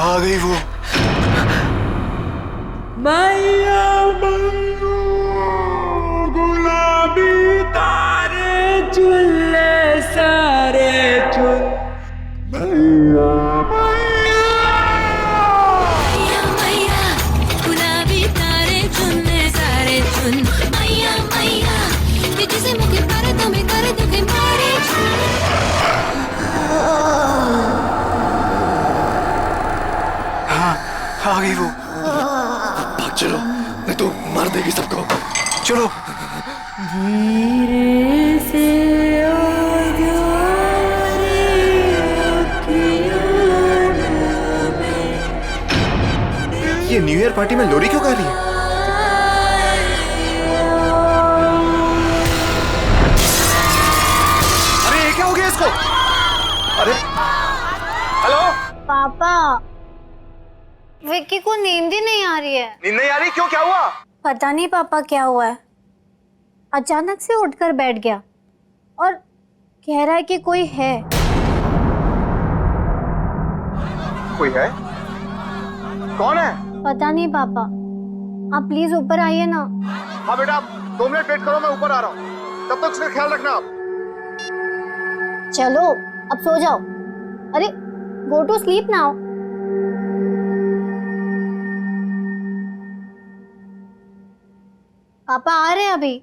आ गई वो। मैया मैया गुलाबी तारे चुल्ले सारे चुन। मैया मैया मैया गुलाबी तारे चुनने सारे चुन। मैया मैया जिसे मुझे पर तुम्हें कर दोगे मारे हाँ, आ गई वो। भाग चलो, नहीं तो मार देगी सबको। चलो। धीरे से ये न्यू ईयर पार्टी में लोरी क्यों गा रही है? अरे ये क्या हो गया इसको? अरे हेलो पापा, विक्की को नींद ही नहीं आ रही है। नींद नहीं आ रही? क्यों, क्या हुआ? पता नहीं पापा क्या हुआ है, अचानक से उठकर बैठ गया और कह रहा है कि कोई है। कोई है? कौन है? पता नहीं पापा, आप प्लीज ऊपर आइए ना। हाँ बेटा, आप 2 मिनट वेट करो, मैं ऊपर आ रहा हूँ। तब तक उसका ख्याल रखना आप। चलो अब सो जाओ। अरे गो टू स्लीप नाउ। पापा आ रहे हैं अभी।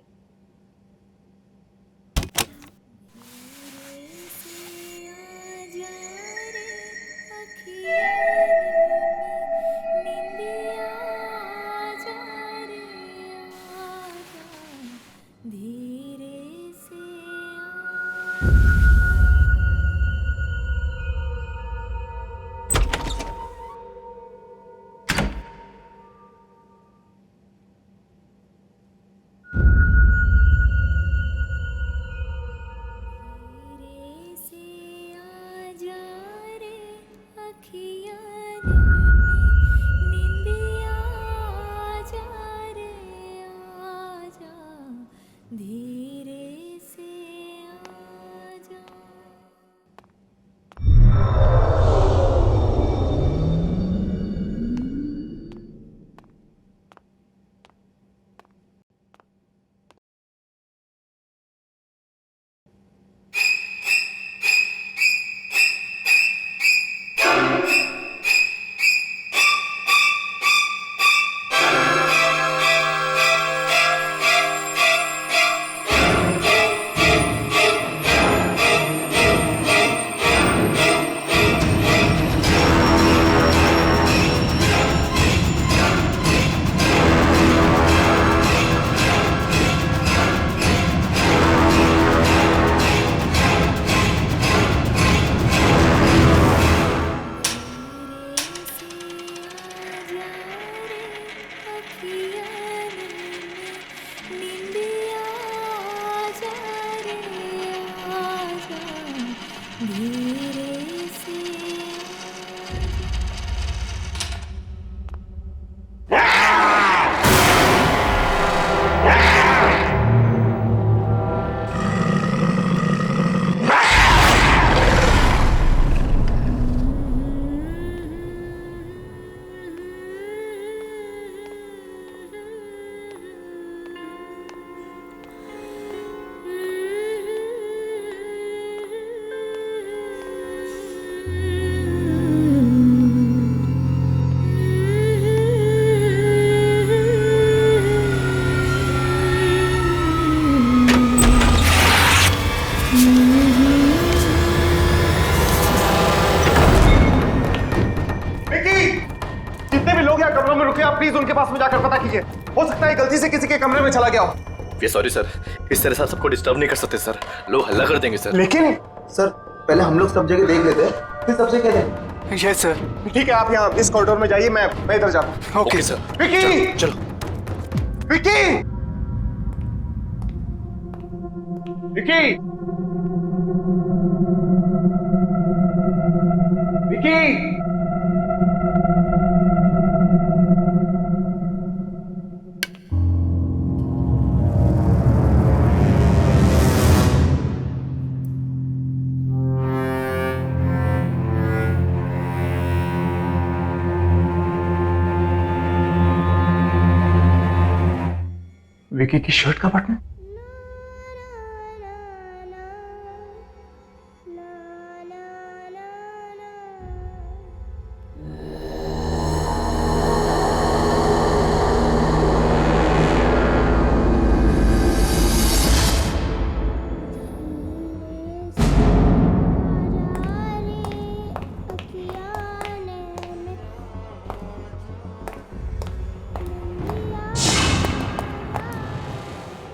प्लीज उनके पास में जाकर पता कीजिए, हो सकता है गलती से किसी के कमरे में चला गया हो। वी सॉरी सर, इस तरह से सबको डिस्टर्ब नहीं कर सकते सर, लोग हल्ला कर देंगे सर। लेकिन सर पहले हम लोग सब जगह देख लेते हैं, फिर सबसे कह दें। Yes sir. ठीक है, आप यहाँ इस कॉरिडोर में जाइए, मैं इधर जाता हूँ। Okay sir. विकी, चलो विकी, विकी, विकी। विकी की शर्ट का बटन।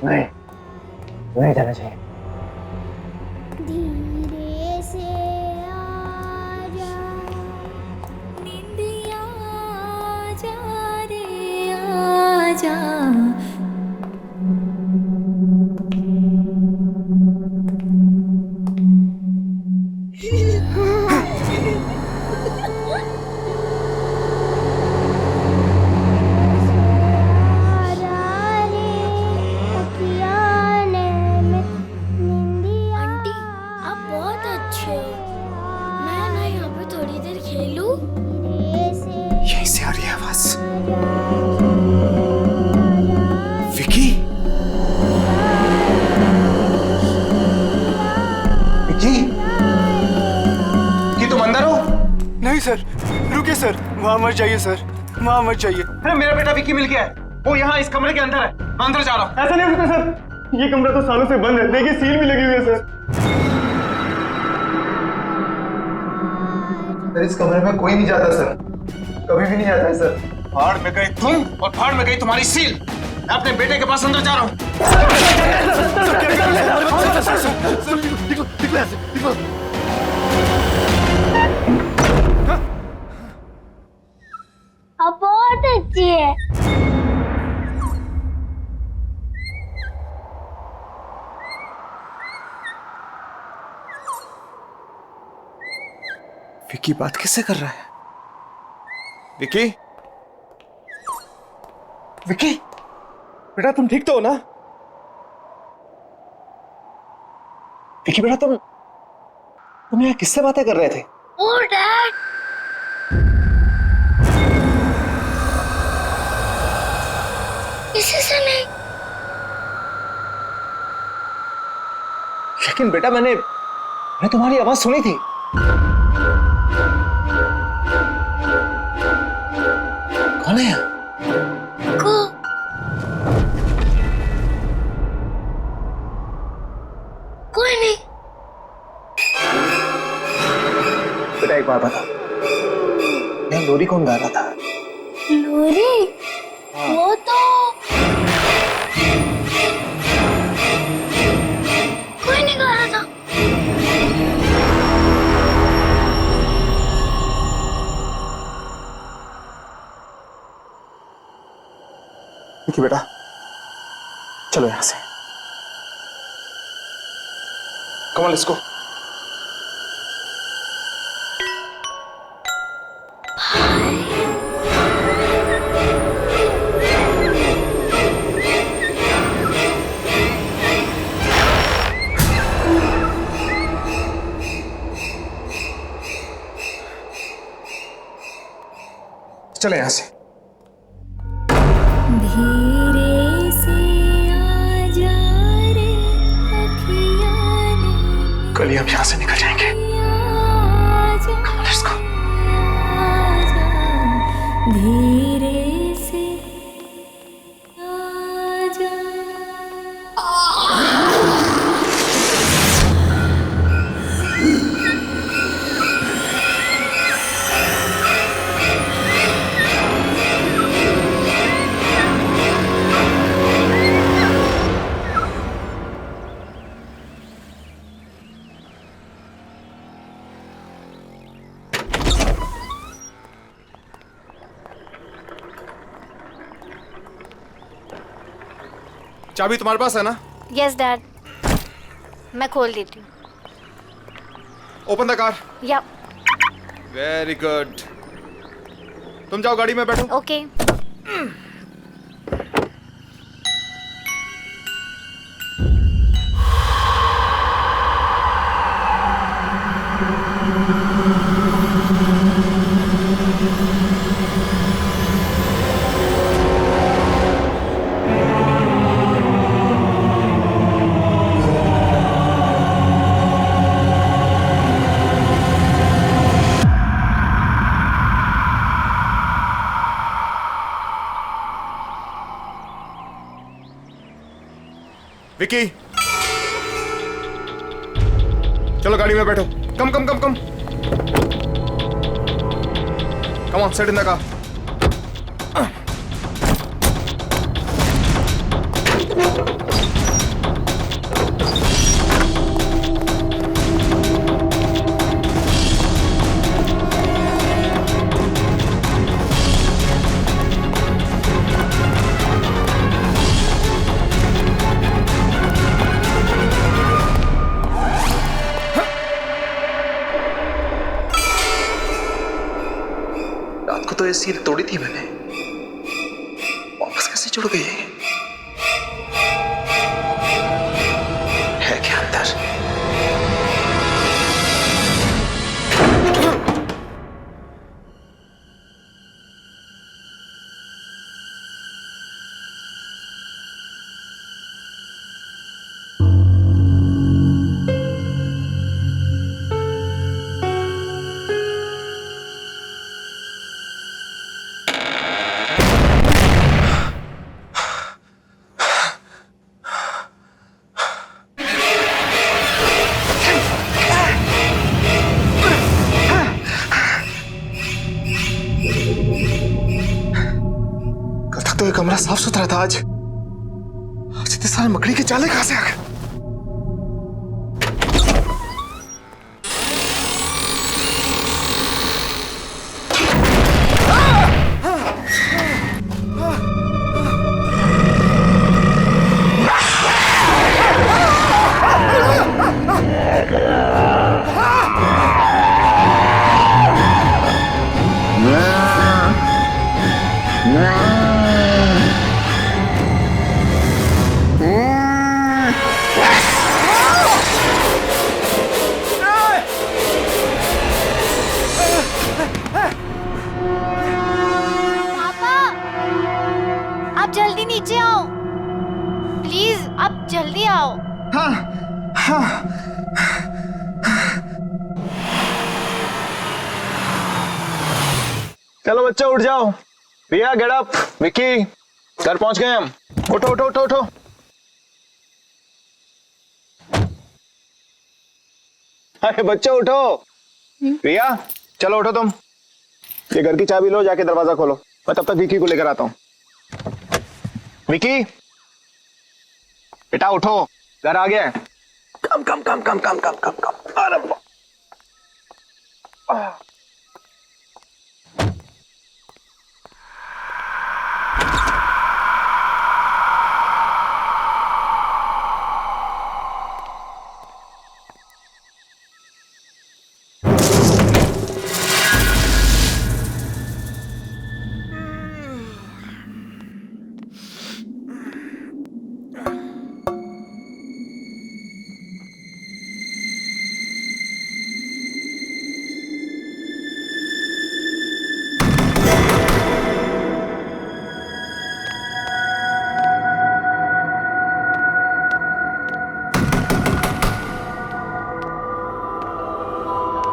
नहीं, नहीं जाना चाहिए। धीरे से आजा निंदिया आजा रे आजा आंटी आप बहुत अच्छे हो। मैं ना यहाँ पे थोड़ी देर खेलूं? यहीं से आ रही है आवाज। विकी, विकी, कि तुम अंदर हो? नहीं सर, रुकिए सर, वहां मत जाइए सर, वहां मत जाइए। अरे मेरा बेटा विकी मिल गया है, वो यहाँ इस कमरे के अंदर है, मैं अंदर जा रहा हूँ। ऐसा नहीं हो सकता सर, ये कमरा तो सालों से बंद है, देखिए सील भी लगी हुई है सर। सर इस कमरे में कोई नहीं जाता सर, कभी भी नहीं जाता है सर। फाड़ में गई तुम और फाड़ में गई तुम्हारी सील। मैं अपने बेटे के पास अंदर जा रहा हूँ। आप बहुत अच्छी है। विकी बात किससे कर रहा है? विकी, विकी, बेटा तुम ठीक तो हो ना? विकी बेटा तुम यहाँ किससे बातें कर रहे थे? ओ डैड, किसी से नहीं। लेकिन बेटा मैंने तुम्हारी आवाज सुनी थी। कौन है यहाँ? को कोई नहीं। बेटा एक बात बता, यहाँ लोरी कौन गा रहा था? लोरी? वो तो कोई नहीं गा रहा था। विकी बेटा चलो यहाँ से, कम ऑन लेट्स गो। चले यहाँ से। धीरे से आजा रे अखियाँ ने कल ही हम यहाँ से निकल जाएंगे। आजा लेट्स गो। आजा धीरे से आजा। चाबी तुम्हारे पास है ना? यस डैड, मैं खोल देती हूँ। Open the car. या वेरी गुड। तुम जाओ गाड़ी में बैठो। ओके। विकी, चलो गाड़ी में बैठो। Come come come come come on, set in the car. रात को तो ये सील तोड़ी थी मैंने, वापस कैसे जुड़ गई है क्या अंदर? तो ये कमरा साफ सुथरा था, आज इतने सारे मकड़ी के जाले कहां से आ गए? आप जल्दी नीचे आओ, प्लीज आप जल्दी आओ। हाँ हाँ। चलो बच्चे उठ जाओ। रिया गेट अप। विक्की घर पहुंच गए हम। उठो उठो उठो उठो। अरे बच्चे उठो। रिया चलो उठो तुम, ये घर की चाबी लो, जाके दरवाजा खोलो, मैं तब तक विक्की को लेकर आता हूं। विक्की बेटा उठो, घर आ गया है। कम come come come come come come कम। अरे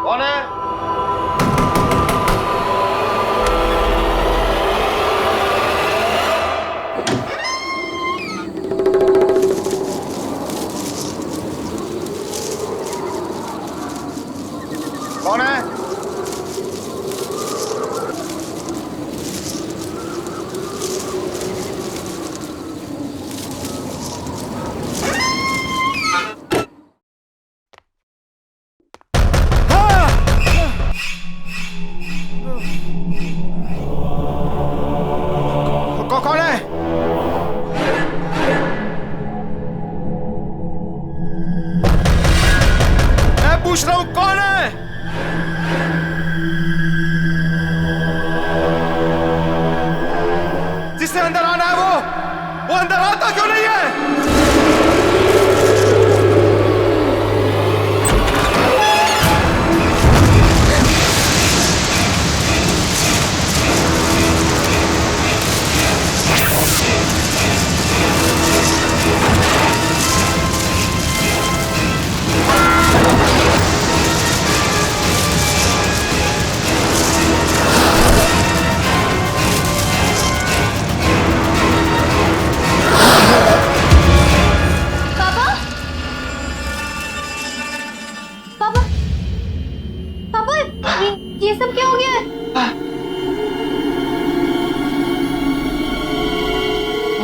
कौन है? कौन है? कौन है? मैं पूछ रहा हूं कौन है? जिससे अंदर आना है वो अंदर आता क्यों नहीं है?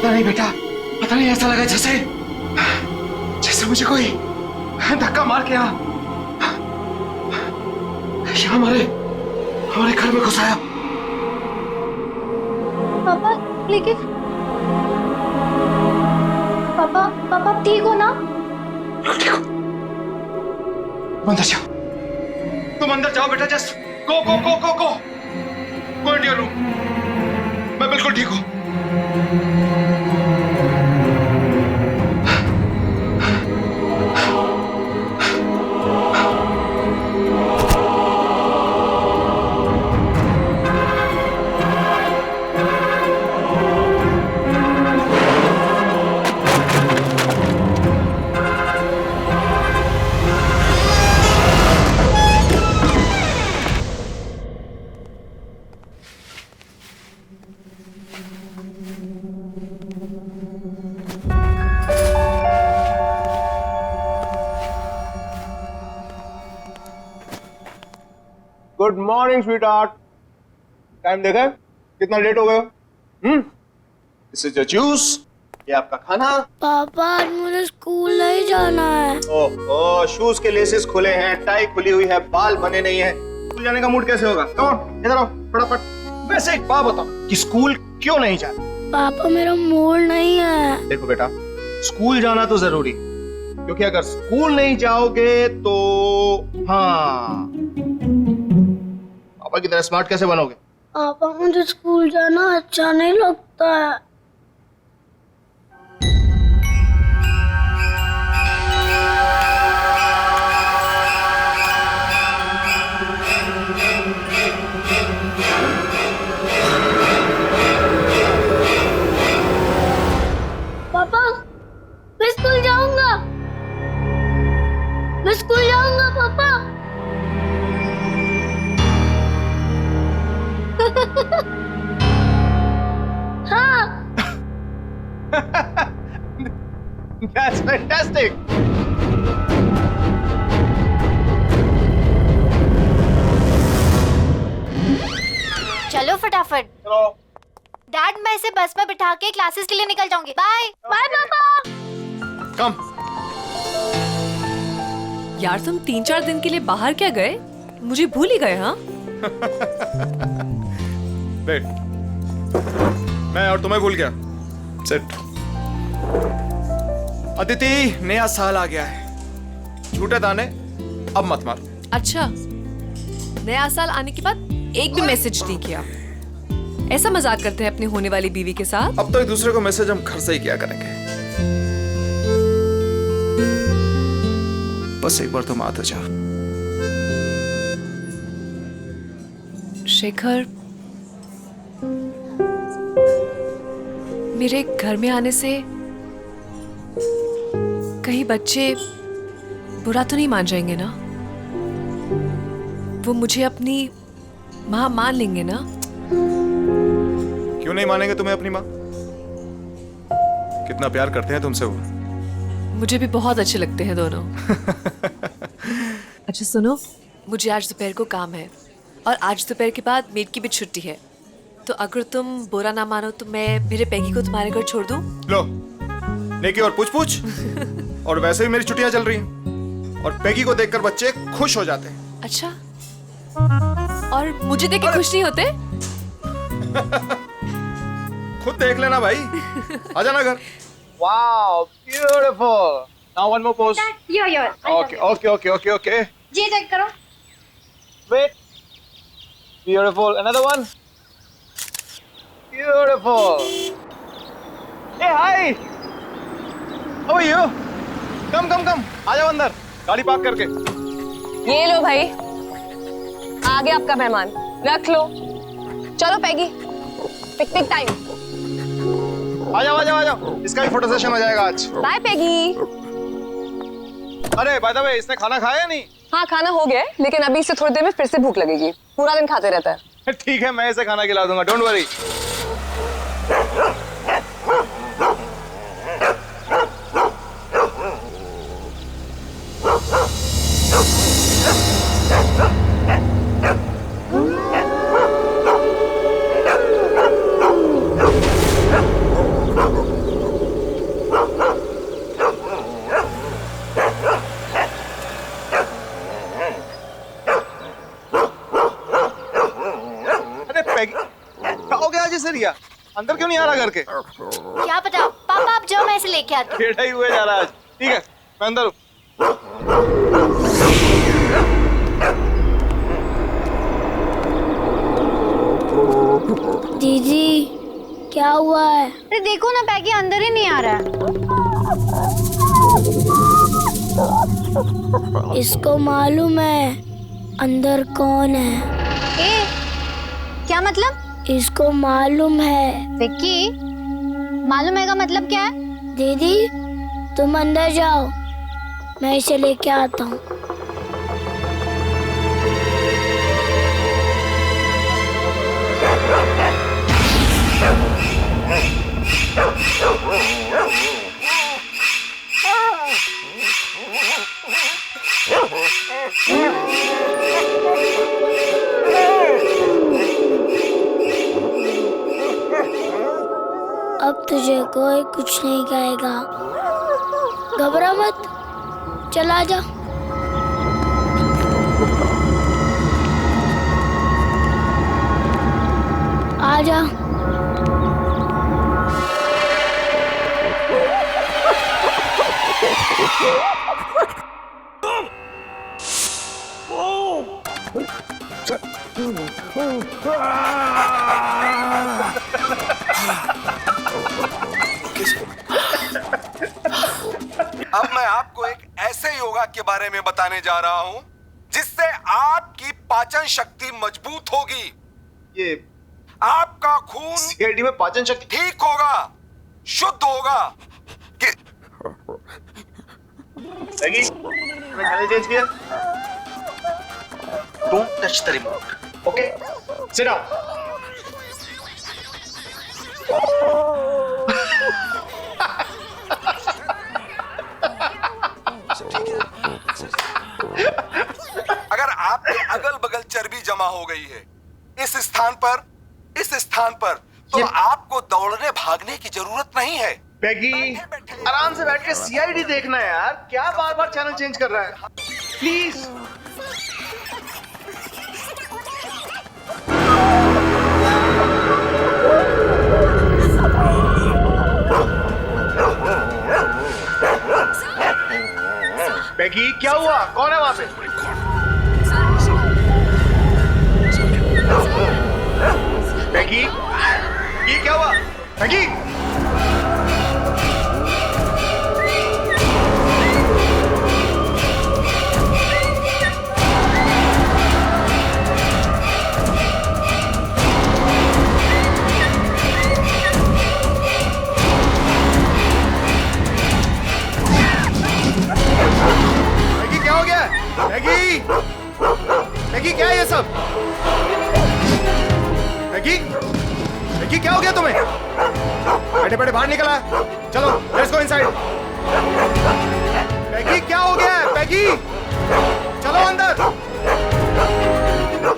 पता नहीं बेटा, पता नहीं, ऐसा लगा जैसे जैसे मुझे कोई धक्का मार के यहाँ हमारे घर में घुसाया। पापा लेकिन पापा पापा आप ठीक हो ना? ठीक हो? तुम अंदर जाओ, तुम अंदर जाओ बेटा, just go go go go go go in your room. मैं बिल्कुल ठीक हूँ। Good morning sweetheart. टाइम देखा है? कितना लेट हो गए? दिस इज योर जूस, ये आपका खाना। पापा आज मुझे स्कूल नहीं जाना है। ओह, शूज के लेसेस खुले हैं, टाई खुली हुई है, बाल बने नहीं है, स्कूल जाने का मूड कैसे होगा? कम ऑन, इधर आओ फटाफट। वैसे एक बात बताओ कि स्कूल क्यों नहीं जाना? पापा मेरा मूड नहीं है। देखो बेटा, स्कूल जाना तो जरूरी, क्योंकि अगर स्कूल नहीं जाओगे तो हाँ, पापा की तरह स्मार्ट कैसे बनोगे? पापा मुझे स्कूल जाना अच्छा नहीं लगता है। पापा मैं स्कूल जाऊंगा, मैं स्कूल जाऊंगा पापा। हाँ। That's fantastic. चलो फटाफट। चलो। डैड मैं इसे बस में बिठा के क्लासेस के लिए निकल जाऊंगी। बाय बाय पापा। कम। यार तुम 3-4 दिन के लिए बाहर क्या गए? मुझे भूल ही गए। हाँ बैठ। मैं और तुम्हें भूल गया। सिट। अदिति, नया साल आ गया है, झूठे दाने अब मत मार। अच्छा, नया साल आने के बाद एक भी मैसेज नहीं किया। ऐसा मजाक करते हैं अपनी होने वाली बीवी के साथ? अब तो एक दूसरे को मैसेज हम घर से ही किया करेंगे। बस एक बार तुम आ तो जाओ। शेखर, मेरे घर में आने से कहीं बच्चे बुरा तो नहीं मान जाएंगे ना? वो मुझे अपनी माँ मान लेंगे ना? क्यों नहीं मानेंगे तुम्हें अपनी माँ? कितना प्यार करते हैं तुमसे वो। मुझे भी बहुत अच्छे लगते हैं दोनों। अच्छा सुनो, मुझे आज दोपहर को काम है और आज दोपहर के बाद मेड की भी छुट्टी है, तो अगर तुम बुरा ना मानो तो मैं मेरे पैगी को तुम्हारे घर छोड़ दूं? लो, नेकी और पूछ और वैसे भी मेरी छुट्टियां चल रही हैं और पैगी को देखकर बच्चे खुश हो जाते हैं। अच्छा, और मुझे देख के खुश नहीं होते? खुद देख लेना भाई। आ जाना घर। Wow, beautiful. Now one more pose. Okay. जी चेक करो। Wait. Beautiful. Another one. Beautiful. Hey hi. How are you? Come. आ जाओ अंदर, गाड़ी पार्क करके। ये लो भाई, आ गया आपका मेहमान, रख लो। चलो पैगी, पिकनिक टाइम। आ जाओ। इसका भी फोटो सेशन हो जाएगा आज। बाय पैगी। अरे बाय द वे, इसने खाना खाया या नहीं? हाँ खाना हो गया, लेकिन अभी से थोड़ी देर में फिर से भूख लगेगी। पूरा दिन खाते रहता है। ठीक है, मैं इसे खाना खिला दूंगा, डोंट वरी। करके। क्या पता, पापा आप जाओ, मैं इसे लेके आती हूँ। टेढ़ा ही हुए जा रहा है आज। ठीक है, मैं अंदर हूँ। दीदी क्या हुआ है? अरे देखो ना, पैगी अंदर ही नहीं आ रहा है। इसको मालूम है अंदर कौन है? ए, क्या मतलब? इसको मालूम है। विक्की, मालूम है का मतलब क्या है? दीदी तुम अंदर जाओ, मैं इसे लेके आता हूँ। अब तुझे कोई कुछ नहीं कहेगा, घबरा मत, चला जा। आ जा। अब मैं आपको एक ऐसे योगा के बारे में बताने जा रहा हूं जिससे आपकी पाचन शक्ति मजबूत होगी। ये आपका खून सीआईडी में पाचन शक्ति ठीक होगा, शुद्ध होगा। पैगी, मैं चैनल चेंज किया। Don't touch the remote. Okay, sit down. अगर आपके अगल बगल चर्बी जमा हो गई है इस स्थान पर तो आपको दौड़ने भागने की जरूरत नहीं है। पैगी, आराम से बैठ के सीआईडी देखना है यार, क्या बार बार चैनल चेंज कर रहा है? प्लीज। पैगी, क्या हुआ? कौन है वहां पे? पैगी, ये क्या हुआ? पैगी, मैगी, मैगी क्या है ये सब? मैगी, मैगी क्या हो गया तुम्हें? बैठे बैठे बाहर निकला, चलो लेट्स गो इनसाइड। मैगी क्या हो गया है? मैगी चलो अंदर।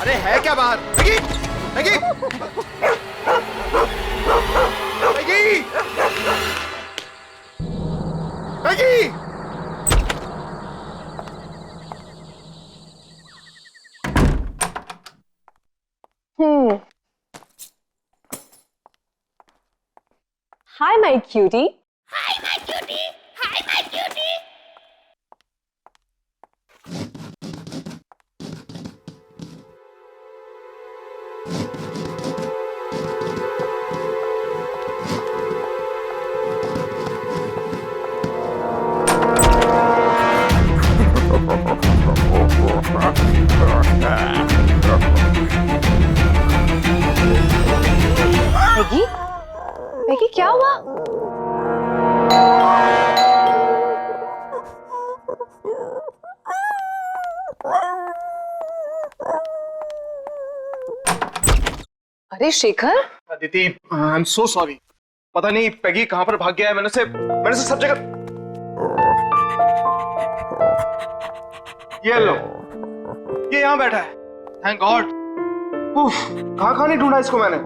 अरे है क्या बाहर? Maggi, Maggi, Maggi, Maggi. Hi, my cutie. Maggi, Maggi क्या हुआ? अरे Shekhar, Aditi, I am so sorry. पता नहीं पैगी कहां पर भाग गया है। मैंने उसे सब जगह। ये लो, ये यहां बैठा है। Thank God. कहां नहीं ढूंढा इसको मैंने।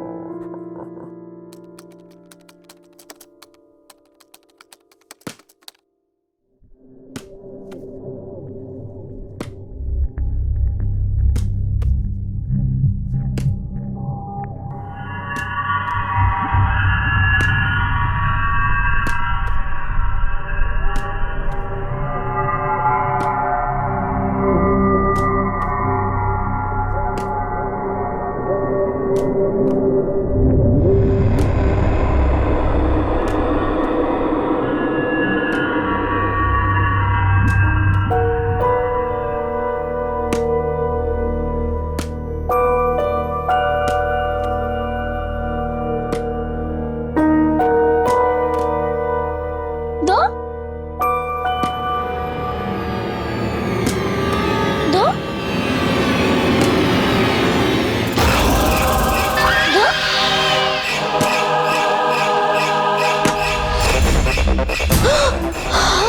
दो दो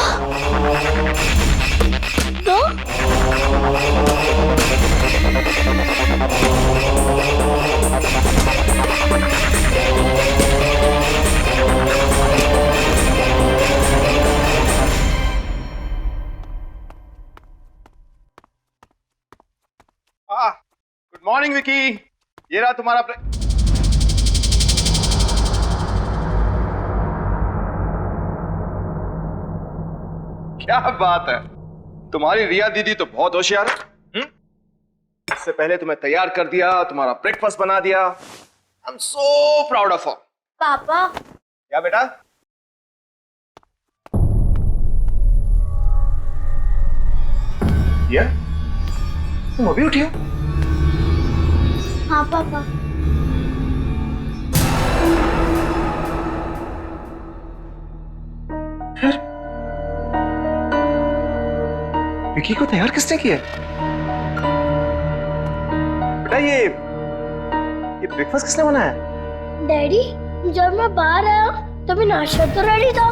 दो दो गुड मॉर्निंग विकी, ये रहा तुम्हारा क्या बात है, तुम्हारी रिया दीदी तो बहुत होशियार है। इससे पहले तुम्हें तैयार कर दिया, तुम्हारा ब्रेकफास्ट बना दिया। I am so proud of her. पापा क्या बेटा? ये तुम अभी उठी हो? हाँ पापा। विकी को तैयार किसने किया? बेटा ये ब्रेकफास्ट किसने बनाया? डैडी जब मैं बाहर आया तभी नाश्ता तो रेडी था।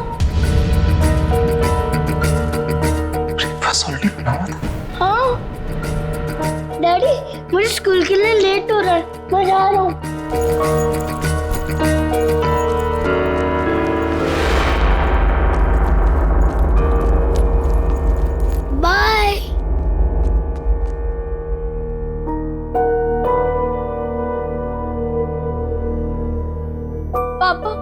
ब्रेकफास्ट ऑलरेडी बना हुआ था। हाँ डैडी मुझे स्कूल के लिए लेट हो रहा है, मैं जा रहा हूँ। बाय। पापा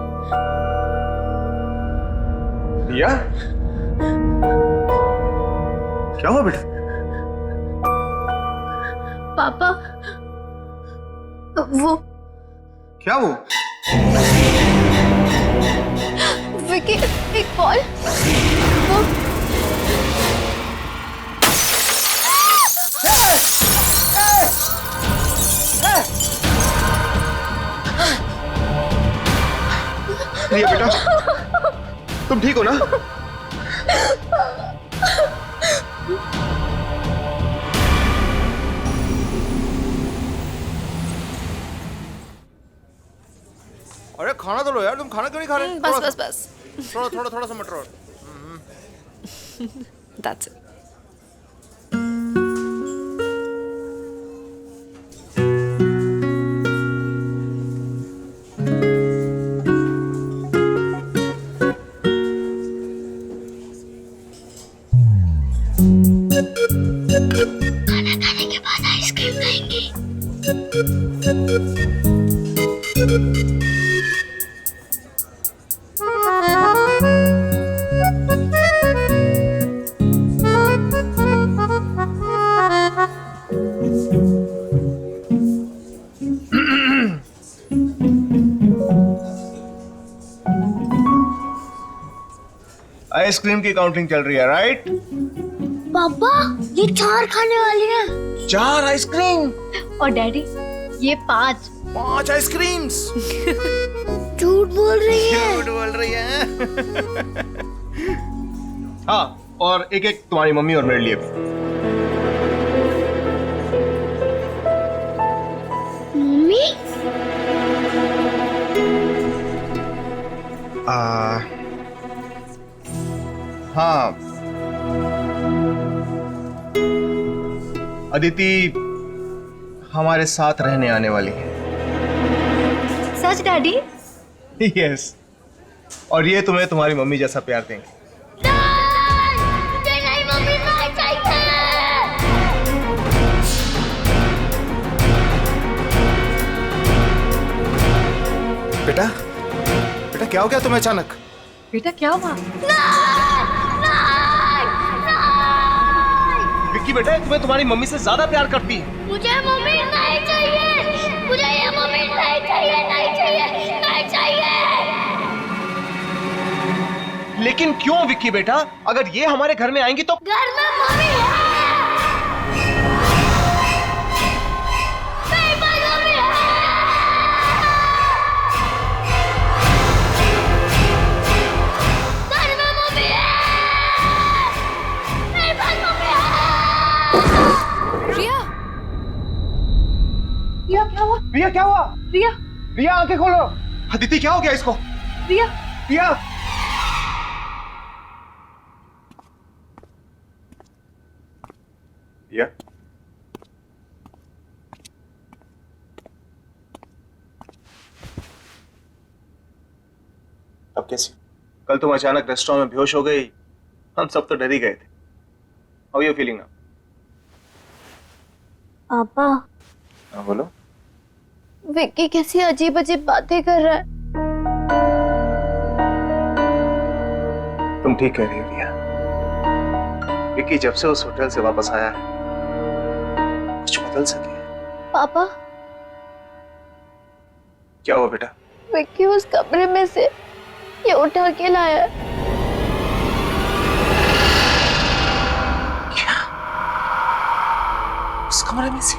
रिया क्या हुआ बेटा? पापा वो क्या वो? विकी एक कॉल वो रिया बेटा तुम ठीक हो ना? अरे खाना तो लो यार, तुम खाना क्यों नहीं खा रहे? बस बस बस। थोड़ा सा मटर और। That's it. खाना खाने के बाद आइसक्रीम खाएंगे। आइसक्रीम की काउंटिंग चल रही है, राइट? पापा ये 4 खाने वाली हैं। 4 आइसक्रीम और डैडी ये 5। 5 आइसक्रीम्स। झूठ बोल रही है। झूठ बोल रही है। हाँ और एक एक तुम्हारी मम्मी और मेरे लिए भी। मम्मी हाँ अदिति हमारे साथ रहने आने वाली है। सच डैडी? यस और ये तुम्हें तुम्हारी मम्मी जैसा प्यार देंगे। मुझे नहीं मम्मी नहीं चाहिए। बेटा बेटा क्या हो गया तुम्हें अचानक? बेटा क्या हुआ? विक्की बेटा तुम्हें तुम्हारी मम्मी से ज्यादा प्यार करती है। मुझे मम्मी नहीं चाहिए। मुझे ये मम्मी नहीं चाहिए, नहीं चाहिए, नहीं चाहिए। लेकिन क्यों विक्की बेटा? अगर ये हमारे घर में आएंगी तो घर में मम्मी है। मेरे पास मम्मी है। घर में मम्मी रिया क्या हुआ? रिया, रिया आंखें खोलो। अदिति क्या हो गया इसको? रिया, रिया रिया अब कैसी? कल तुम अचानक रेस्टोरेंट में बेहोश हो गई, हम सब तो डर ही गए थे। How you feeling now? पापा, हाँ बोलो। विक्की कैसी अजीब अजीब बातें कर रहा है। तुम ठीक कह रही हो रिया। विक्की जब से उस होटल से वापस आया है कुछ बदल सके। पापा, क्या हुआ बेटा? विक्की उस कमरे में से ये उठा के लाया है। क्या? उस कमरे में से?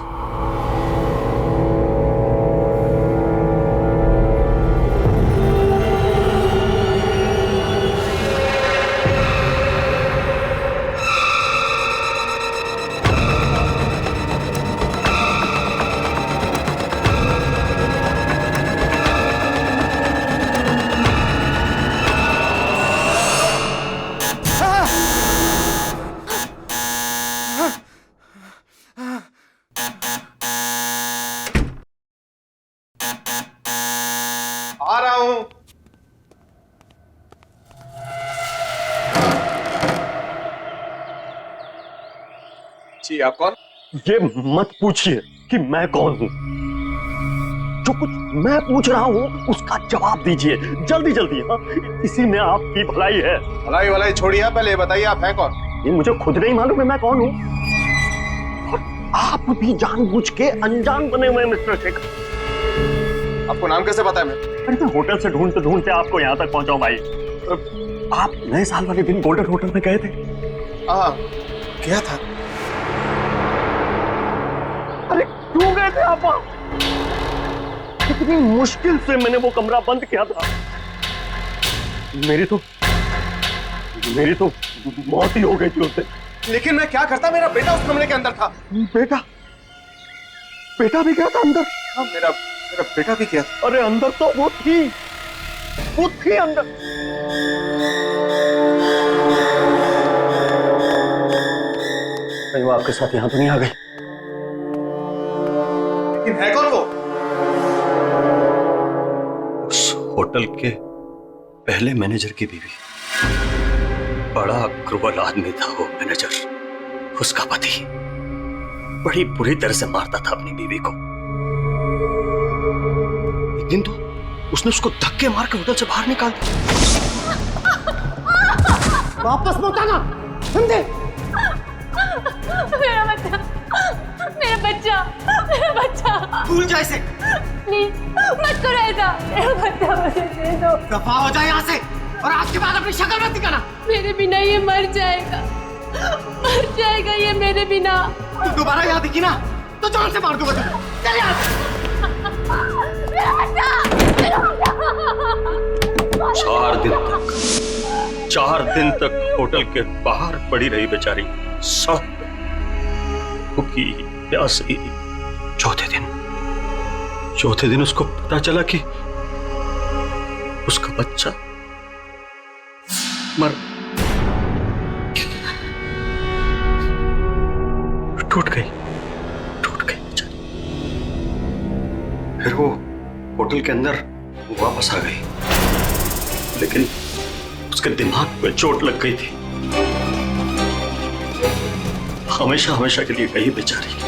आ रहा हूं। जी आप कौन? ये मत पूछिए कि मैं कौन हूं। जो कुछ मैं पूछ रहा हूं उसका जवाब दीजिए जल्दी जल्दी। हाँ, इसी में आपकी भलाई है। भलाई भलाई छोड़िए, पहले बताइए आप हैं कौन? ये मुझे खुद नहीं मालूम है मैं कौन हूं। और आप भी जानबूझ के अनजान बने हुए मिस्टर शेखर। आपको नाम कैसे पता है? अरे मैं होटल से ढूंढते ढूंढते आपको यहाँ तक पहुंचा भाई। आप नए साल वाले दिन गोल्डन होटल में गए थे? हाँ गया था। अरे क्यों गए थे आप? कितनी मुश्किल से मैंने वो कमरा बंद किया था। मेरी तो मौत ही हो गई थी उससे। लेकिन मैं क्या करता, मेरा बेटा उस कमरे के अंदर था। बेटा भी गया था अंदर? हाँ, मेरा बेटा भी गया था। अरे अंदर तो वो थी अंदर। कहीं वो आपके साथ यहां तो नहीं आ गई? लेकिन है कौन वो? उस होटल के पहले मैनेजर की बीवी। बड़ा क्रूर आदमी था वो मैनेजर। उसका पति बड़ी बुरी तरह से मारता था अपनी बीवी को। एक दिन तो उसने उसको धक्के मार के होटल से बाहर निकाल दिया। वापस मत आना, समझे? मेरा बच्चा भूल जा इसे। प्लीज मत करो ऐसा। मेरा बच्चा मुझे दे दो। दफा हो जाए यहाँ से और आज के बाद अपनी शक्ल मत दिखाना। मेरे बिना ये मर जाएगा ये मेरे बिना। तू दोबारा यहाँ दिखी ना तो जान से मार दूंगा तुझे। चल यहाँ से। 4 दिन तक होटल के बाहर पड़ी रही बेचारी, सब भूखी प्यासी। चौथे दिन उसको पता चला कि उसका बच्चा मर टूट गई बेचारी। फिर वो होटल के अंदर वापस आ गई, लेकिन उसके दिमाग पे चोट लग गई थी। हमेशा के लिए गई बेचारी।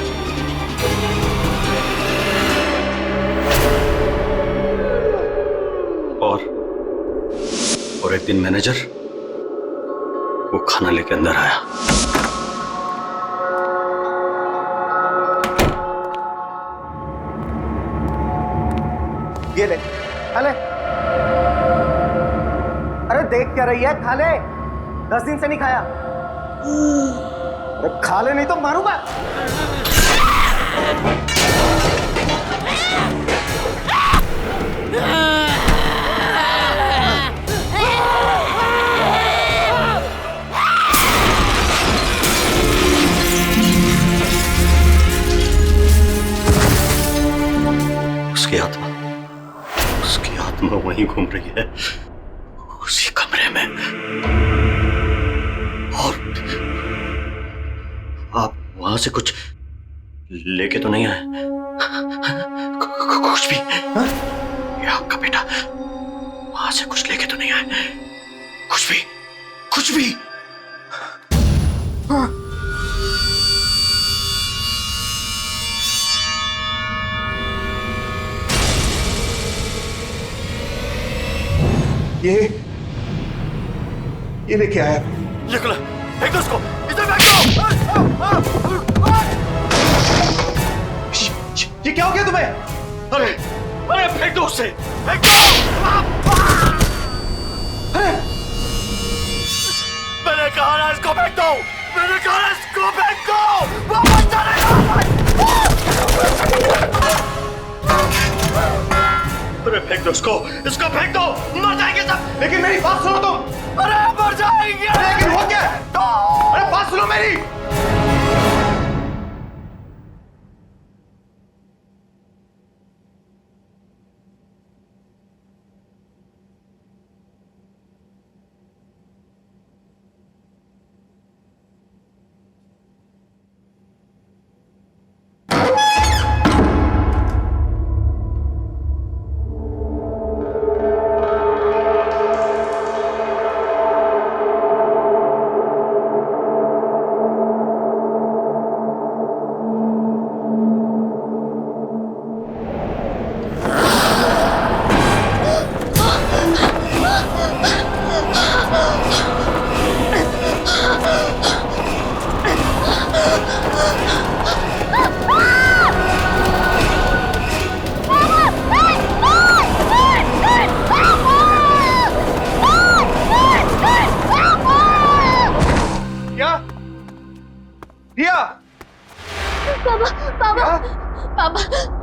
और एक दिन मैनेजर वो खाना लेके अंदर आया। ये ले, खा ले। अरे देख क्या रही है, खा ले। 10 दिन से नहीं खाया। अरे खा ले नहीं तो मारूंगा। वहीं घूम रही है, उसी कमरे में। और आप वहां से कुछ लेके तो नहीं आए? कुछ भी? ये आपका बेटा वहां से कुछ लेके तो नहीं आए? कुछ भी? कुछ भी? ये लेके आया। ये खुला, फेंक दो उसको, इसे फेंक दो। ये क्या हो गया तुम्हें? अरे अरे फेंक दो उसे, फेंक दो। मैंने कहा ना इसको फेंक दो, मैंने कहा ना इसको फेंक दो। वापस चलेगा। अरे फेंक दो इसको फेंक दो, मर जाएंगे सब। लेकिन मेरी बात सुनो तुम। अरे मर जाएंगे। लेकिन हो क्या? अरे बात सुनो मेरी।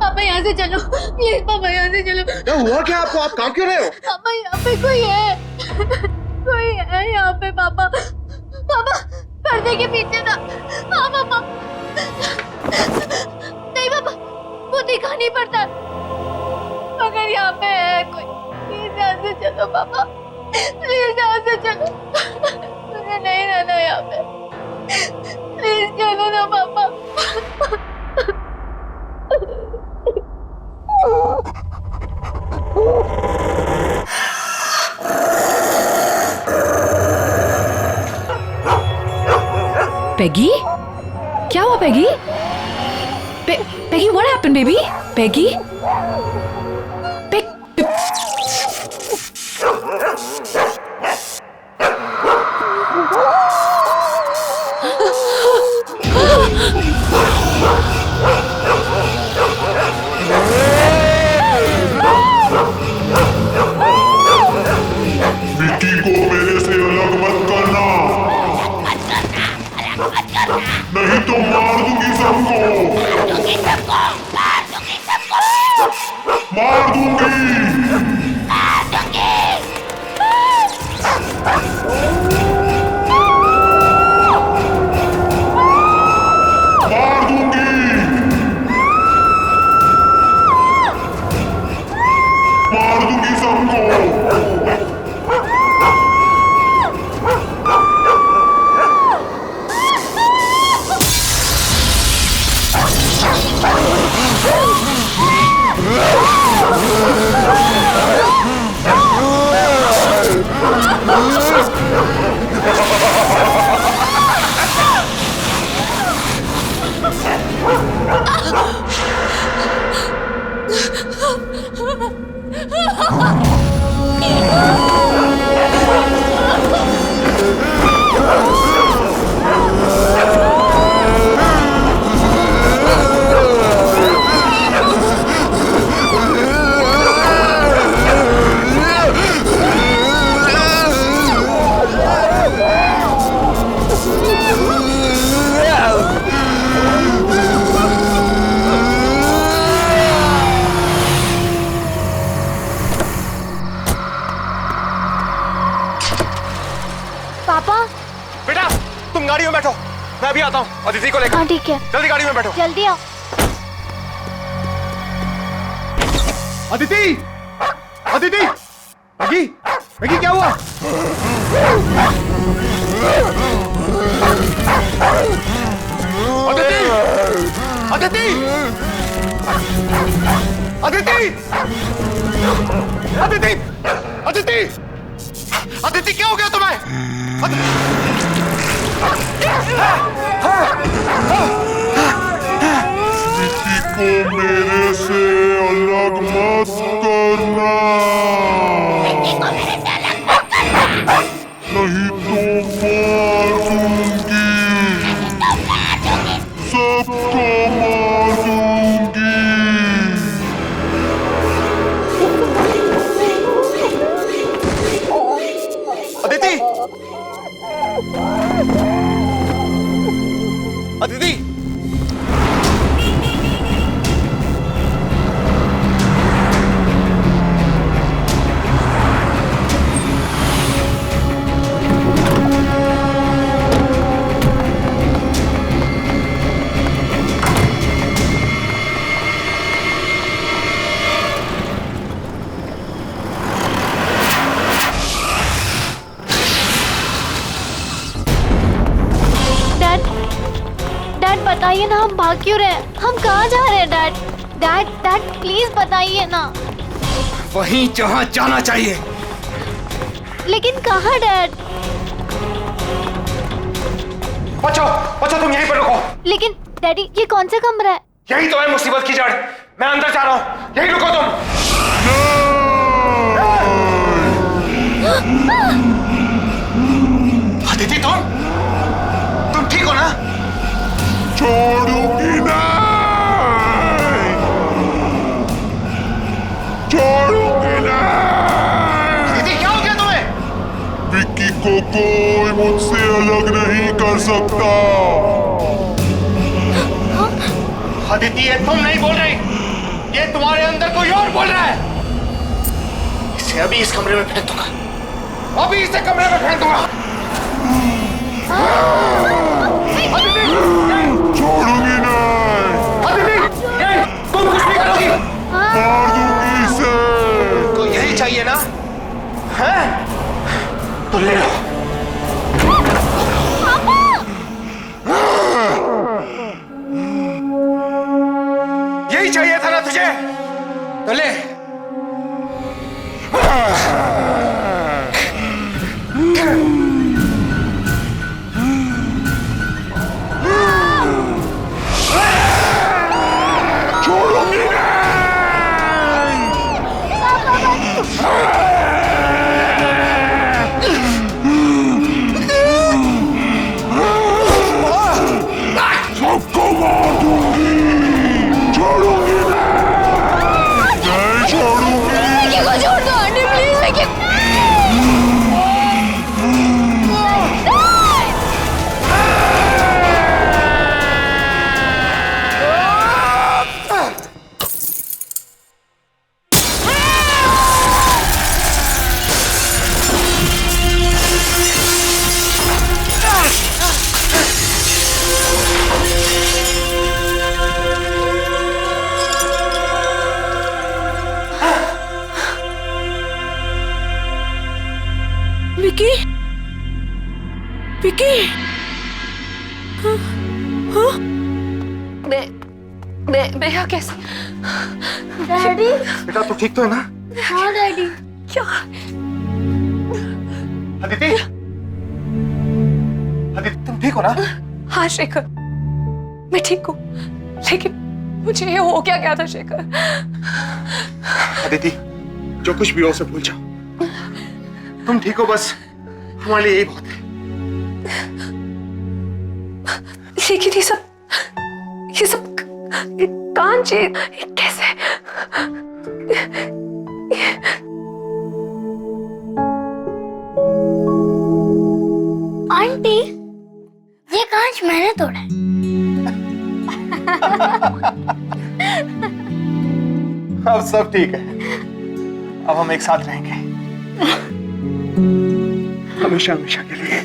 पापा यहाँ से चलो प्लीज, पापा यहाँ से चलो। क्या हुआ क्या आपको? आप काम क्यों रहे हो? पापा यहाँ पे कोई है यहाँ पे। पापा पर्दे के पीछे था। पापा नहीं पापा, वो दिखा नहीं पड़ता, मगर यहाँ पे है कोई। प्लीज यहाँ से चलो पापा, प्लीज यहाँ से चलो, मुझे नहीं रहना यहाँ पे। प्लीज चलो ना पापा। पेगी, क्या हुआ Peggy? Peggy, what happened baby? Peggy? Vicky को मेरे से अलग मत करना, नहीं तो मार दूंगी सबको। मार दूंगी। बेटा तुम गाड़ी में बैठो, मैं अभी आता हूँ अदिति को लेकर। हाँ ठीक है, जल्दी गाड़ी में बैठो। जल्दी आओ। अदिति, अदिति, मैगी मैगी क्या हुआ? अदिति अदिति अदिति अदिति अदिति अदिति क्या हो गया तुम्हें? किसी को मेरे से अलग मत करना, नहीं तो मार दूंगी, सबको मार दूंगी। अदिति अदिति डैड बताइए ना, हम भाग क्यों रहे हैं? हम कहाँ जा रहे हैं डैड? डैड डैड प्लीज बताइए ना। वहीं जहां जाना चाहिए। लेकिन कहाँ डैड? बच्चों बच्चों तुम यहीं पर रुको। लेकिन डैडी ये कौन सा कमरा है? यही तो है मुसीबत की जड़। मैं अंदर जा रहा हूं, यहीं रुको तुम। अदिति तुम ठीक हो ना? छोड़ूंगी नहीं, छोड़ूंगी नहीं। अदिति क्या हो गया तुम्हें? विक्की को कोई मुझसे अलग नहीं कर सकता। अदिति ये तुम नहीं बोल रही, ये तुम्हारे अंदर कोई और बोल रहा है। इसे अभी इस कमरे में फेंक दूंगा, अभी इसे कमरे में फेंक दूंगा। छोड़ूंगी नहीं। अदिति तुम कुछ नहीं करोगी, मार दूंगी इसे। तो यही चाहिए ना? हैं? तो ले लो। यही चाहिए था ना तुझे? तो ले। छोड़ूंगी नहीं। सबको मार दूंगी, छोड़ूंगी नहीं, छोड़ूंगी। विक्की को छोड़ दो आंटी प्लीज। विक्की विकी विकी मैं यहाँ कैसे? डैडी। बेटा तू ठीक तो है ना? हाँ डैडी। क्या? अदिति अदिति तुम ठीक हो ना? हाँ शेखर मैं ठीक हूँ, लेकिन मुझे ये हो क्या गया था शेखर? अदिति जो कुछ भी हो उसे भूल जाओ, तुम ठीक हो बस, हमारे लिए यही बहुत है। लेकिन ये सब कांच कैसे? आंटी ये कांच मैंने तोड़ा है। अब सब ठीक है, अब हम एक साथ रहेंगे हमेशा हमेशा के लिए।